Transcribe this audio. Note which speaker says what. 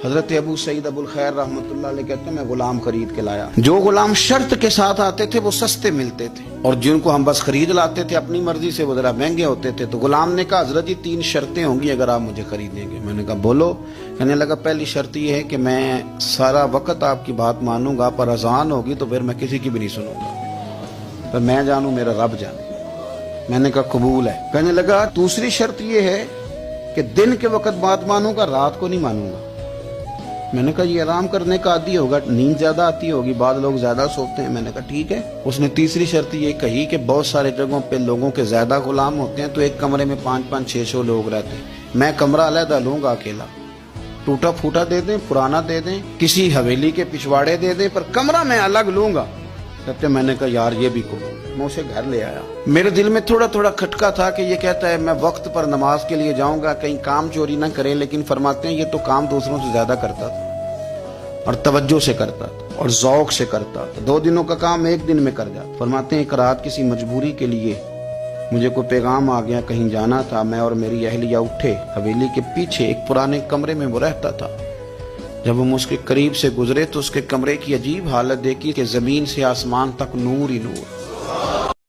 Speaker 1: حضرت ابو سعید ابو الخیر رحمۃ اللہ علیہ کہتے ہیں میں غلام خرید کے لایا. جو غلام شرط کے ساتھ آتے تھے وہ سستے ملتے تھے، اور جن کو ہم بس خرید لاتے تھے اپنی مرضی سے وہ ذرا مہنگے ہوتے تھے. تو غلام نے کہا حضرت جی 3 شرطیں ہوں گی اگر آپ مجھے خریدیں گے. میں نے کہا بولو. کہنے لگا پہلی شرط یہ ہے کہ میں سارا وقت آپ کی بات مانوں گا، پر اذان ہوگی تو پھر میں کسی کی بھی نہیں سنوں گا، پر میں جانوں میرا رب جانے. میں نے کہا قبول ہے. کہنے لگا دوسری شرط یہ ہے کہ دن کے وقت بات مانوں گا، رات کو نہیں مانوں گا. میں نے کہا یہ آرام کرنے کا عادی ہوگا، نیند زیادہ آتی ہوگی، بعض لوگ زیادہ سوتے ہیں. میں نے کہا ٹھیک ہے. اس نے تیسری شرط یہ کہی کہ بہت سارے جگہوں پہ لوگوں کے زیادہ غلام ہوتے ہیں تو ایک کمرے میں 5-5 600 لوگ رہتے ہیں. میں کمرہ علیحدہ لوں گا اکیلا، ٹوٹا پھوٹا دے دیں، پرانا دے دیں، کسی حویلی کے پچھواڑے دے دیں، پر کمرہ میں الگ لوں گا. کہتے میں نے کہا یار یہ بھی قبول. میں اسے گھر لے آیا. میرے دل میں تھوڑا تھوڑا کھٹکا تھا کہ یہ کہتا ہے میں وقت پر نماز کے لیے جاؤں گا، کہیں کام چوری نہ کرے، لیکن فرماتے ہیں یہ تو کام دوسروں سے زیادہ کرتا تھا اور توجہ سے کرتا تھا اور ذوق سے کرتا تھا. 2 دنوں کا کام 1 دن میں کر جاتا. فرماتے ہیں ایک رات کسی مجبوری کے لیے مجھے کوئی پیغام آ گیا، کہیں جانا تھا. میں اور میری اہلیہ اٹھے، حویلی کے پیچھے ایک پرانے کمرے میں وہ رہتا تھا. جب ہم اس کے قریب سے گزرے تو اس کے کمرے کی عجیب حالت دیکھی کہ زمین سے آسمان تک نور ہی نور.